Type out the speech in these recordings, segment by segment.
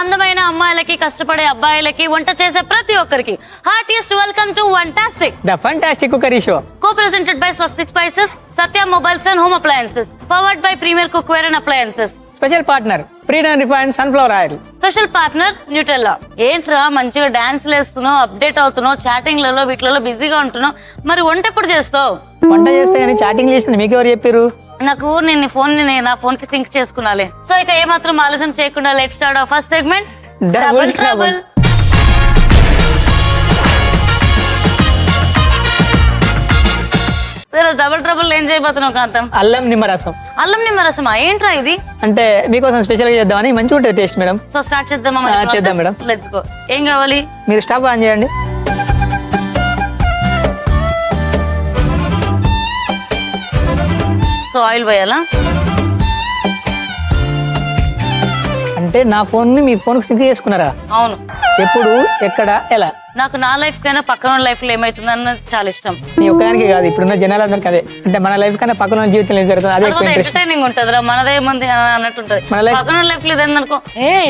అందమైన అమ్మాయిలకి కష్టపడే అబ్బాయిలకి వంట చేసే ప్రతి ఒక్కరికి heartiest welcome to Vantastic the fantastic cookery show co-presented by Swastik Spices, Satya Mobiles and Home Appliances, powered by Premier Cookware and Appliances. Special partner preyed and refined sunflower oil. Special partner Nutella. ఏంట్రా మంచిగా dance వేస్తున్నావు, update అవుతున్నావు, chatting లలో వీటిలలో బిజీగా ఉంటున్నావు, మరి వంట ఎప్పుడు చేస్తావు? వంట చేస్తే కానీ చాటింగ్ చేస్తుంది మీకు ఎవరు చెప్పారు? నాకు నేను నా ఫోన్ కి సింక్ చేసుకున్నాలే. సో ఇక ఏమాత్రం ఆలస్యం చేయకుండా let's start our first segment, double trouble. Double trouble ఏం చేయబోతున్నావు కాంతం? అల్లం నిమ్మరసం. అల్లం నిమ్మరసమా? ఏంట్రా ఇది? అంటే మీకోసం స్పెషల్ గా చేద్దామని, మంచిగా ఉంటుంది టేస్ట్ మేడం. సో స్టార్ట్ చేద్దామా? చేద్దాం మేడం. Let's go. ఏం కావాలి? మీరు స్టవ్ ఆన్ చేయండి. సో ఆయిల్ పోయాలా? అంటే నా ఫోన్ ని మీ ఫోన్ కి సింక్ చేసుకున్నారా? అవును. ఎప్పుడు, ఎక్కడ, ఎలా? నాకు నా లైఫ్ కైనా పక్కన లైఫ్ లో ఏమైతుందన్న చాలా ఇష్టం. నీ ఒక్కదానికి కాదు, ఇప్పుడున్న జనాలందరికీ అదే. అంటే మన లైఫ్ కన్నా పక్కన జీవితంలో ఏం జరుగుతుంది అదే ఎక్కువ ఇంట్రెస్ట్. ఎంటర్టైనింగ్ ఉంటది, మనదేముంది అన్నట్టుంటది. పక్కన లైఫ్ లో ఇదేందనుకో,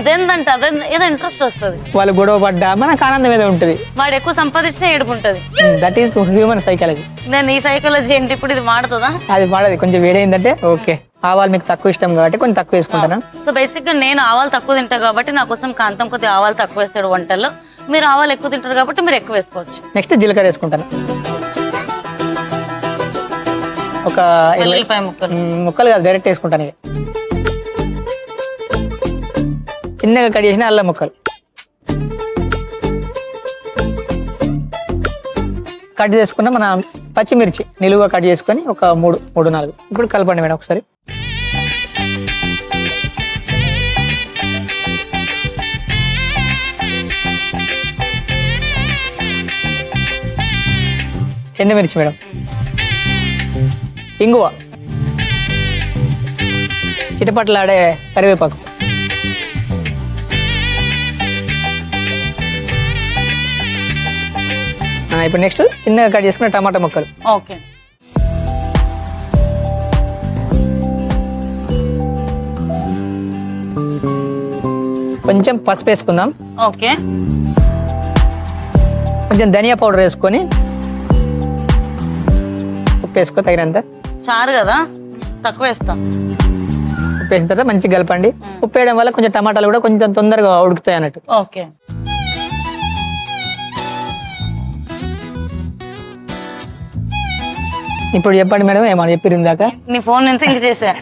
ఇదేందంటే అదే ఏదో ఇంట్రెస్ట్ వస్తుంది. వాళ్ళు గొడవ పడ్డా మనకు ఆనందం ఏదో ఉంటది. వాడు ఎక్కువ సంపాదించినా ఏడుపుంటది. That is human psychology. నేను ఈ సైకాలజీ ఏంటి ఇప్పుడు ఇది మాడుతుందా? అది మాడది. కొంచెం వేడైందంటే ఓకే. ఆవాలు మీకు తక్కువ ఇష్టం కాబట్టి కొంచెం తక్కువ వేసుకుంటాను. సో బేసిక్ గా నేను ఆవాలు తక్కువ తింటా కాబట్టి నా కోసం కాంతం కొద్దిగా ఆవాలు తక్కువ వేస్తాడు వంటల్లో. మీరు ఆవాలు ఎక్కువ తింటారు కాబట్టి మీరు ఎక్కువ వేసుకోవచ్చు. నెక్స్ట్ జీలకర్ర వేసుకుంటాను. ఒక ఎల్లిపాయ ముక్కలు కాదు, డైరెక్ట్ వేసుకుంటాను. ఇక చిన్నగా కట్ చేసిన అల్లం ముక్కలు కట్ చేసుకున్న మన పచ్చిమిర్చి నిలువుగా కట్ చేసుకొని ఒక 3-4 ఇప్పుడు కలపండి మేడం ఒకసారి. ఎండుమిర్చి మేడం, ఇంగువ, చిటపట్లాడే కరివేపాకు, ఇప్పుడు నెక్స్ట్ చిన్నగా కట్ చేసుకున్న టమాటా ముక్కలు. ఓకే. కొంచెం పసుపు వేసుకుందాం. ఓకే. కొంచెం ధనియా పౌడర్ వేసుకొని, ఉప్పు వేసుకో తగినంత. చారు కదా, తక్కువ వేస్తాం. ఉప్పు వేసిన తర్వాత మంచిగా కలపండి. ఉప్పు వేయడం వల్ల కొంచెం టమాటాలు కూడా కొంచెం తొందరగా ఉడుకుతాయి అన్నట్టు. ఓకే. ఇప్పుడు చెప్పండి మేడం, ఏమన్నా చెప్పారు ఇందాక? నీ ఫోన్ నుంచి సింక్ చేసా.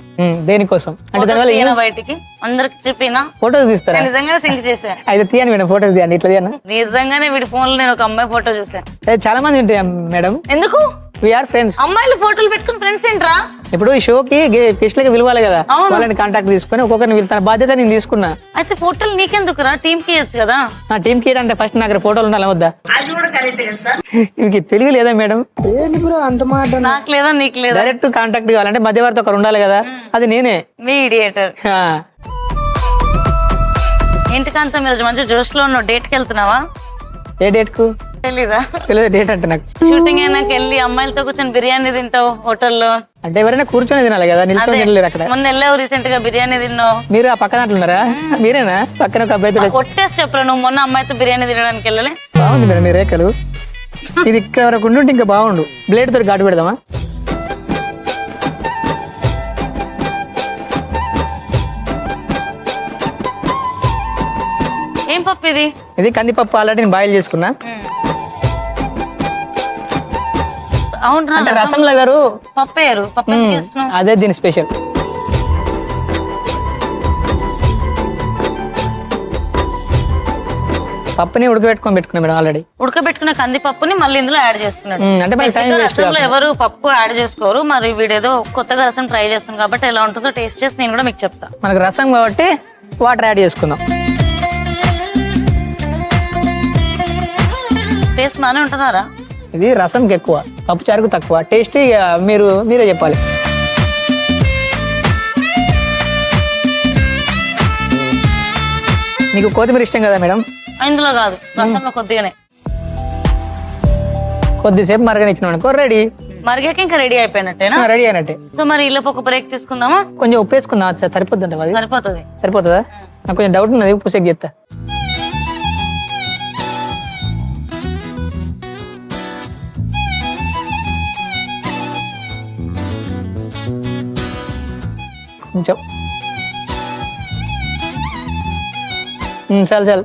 దేనికోసం అంటే దానివల్ల బయటికి అందరికి చెప్పినా ఫోటోస్ తీస్తారా? నిజంగానే సింక్ చేసా. అయితే తీయండి మేడం, ఫోటోస్ తీయండి. ఇట్లా తీయను. నిజంగానే వీడి ఫోన్ లో నేను ఒక అమ్మాయి ఫోటో చూసా. చాలా మంది ఉంటాయి మేడం. ఎందుకు? We are friends. అమ్మాయిలు ఫోటోలు పెట్టుకుని ఫ్రెండ్స్ ఏంట్రా? ఇప్పుడు ఈ షోకి గెస్ట్లకి పిలవాలి కదా, వాళ్ళని కాంటాక్ట్ తీసుకొని ఒక్కొక్కరిని వెళ్తాను. బాధ్యత నేను తీసుకున్నా. అయితే ఫోటోలు నీకెందుకురా? టీమ్ కి ఇవ్వచ్చు కదా. నా టీమ్ కి అంటే ఫస్ట్ నాకు ఫోటోలు ఉండాలి వద్దా? మీకు తెలుగు లేదా మేడం? నాకు లేదా నీకు లేదా? డైరెక్ట్ కాంటాక్ట్ కావాలంటే మధ్యవర్తి ఒకరు ఉండాలి కదా, అది నేనే. మీడియేటర్. ఏంటికంత మీరు మంచి జోష్ లో ఉన్నావు. డేట్ కి వెళ్తున్నావా? ఏ డేట్ కు? తెలీదా? తెలియదు డేట్ అంటే నాకు. షూటింగ్ అయినాక వెళ్ళి అమ్మాయిలతో కూర్చొని బిర్యానీ తింటావు హోటల్లో. అంటే ఎవరైనా కూర్చొని తినాలి కదా, నిల్చొని తినలేరు అక్కడ. మొన్న వెళ్ళావు రీసెంట్ గా, బిర్యానీ తిన్నావు. మీరు ఆ పక్కన అట్లున్నారా? మీరేనా పక్కన ఒక అబ్బాయితో? కొట్టేసి చెప్పరా, నువ్వు మొన్న అమ్మాయితో బిర్యానీ తినడానికి వెళ్ళలే? బాగుంది మేడం మీ రేఖలు. ఇది ఇక్కడ వరకు ఉంటే ఇంకా బాగుండు. బ్లేడ్ తోటి ఘాటు పెడదామా? ఏం పప్పు ఇది? ఇది కందిపప్పు. ఆల్రెడీ నేను బాయిల్ చేసుకున్నా. అవును, అంటే రసంలో గారు పప్పు వేయరు. పప్పు అదే దీని స్పెషల్. పప్పుని ఉడకబెట్టుకున్నా మేడం. ఆల్రెడీ ఉడకబెట్టుకున్న కందిపప్పుని మళ్ళీ ఇందులో యాడ్ చేసుకున్నాడు. అంటే రసంలో ఎవరు పప్పు యాడ్ చేసుకోరు. మరి వీడేదో కొత్తగా రసం ట్రై చేస్తుంది కాబట్టి ఎలా ఉంటుందో టేస్ట్ చేసి నేను కూడా మీకు చెప్తా. మనకు రసం కాబట్టి వాటర్ యాడ్ చేసుకుందాం. టేస్ట్ బాగానే ఉంటున్నారా? ఇది రసంకి ఎక్కువ, పప్పు చారుకు తక్కువ. టేస్ట్ మీరే చెప్పాలి. మీకు కొత్తిమీర ఇష్టం కదా మేడం? ఇందులో కాదు, రసంలో కొద్దిగానే. కొద్దిసేపు మరగనిచ్చిన అనుకో రెడీ. మరిగాక ఇంకా రెడీ అయిపోయినట్టేనా? రెడీ అయినట్టే. సో మరి ఇల్లు ఒక బ్రేక్ తీసుకుందామా? కొంచెం ఉప్పు వేసుకుందా? సరిపోద్ది అంటే అది సరిపోతుంది. సరిపోతుందా? నాకు కొంచెం డౌట్ ఉన్నది, ఉప్పు చెక్ చేస్తా. కొంచెం చాలు చాలు.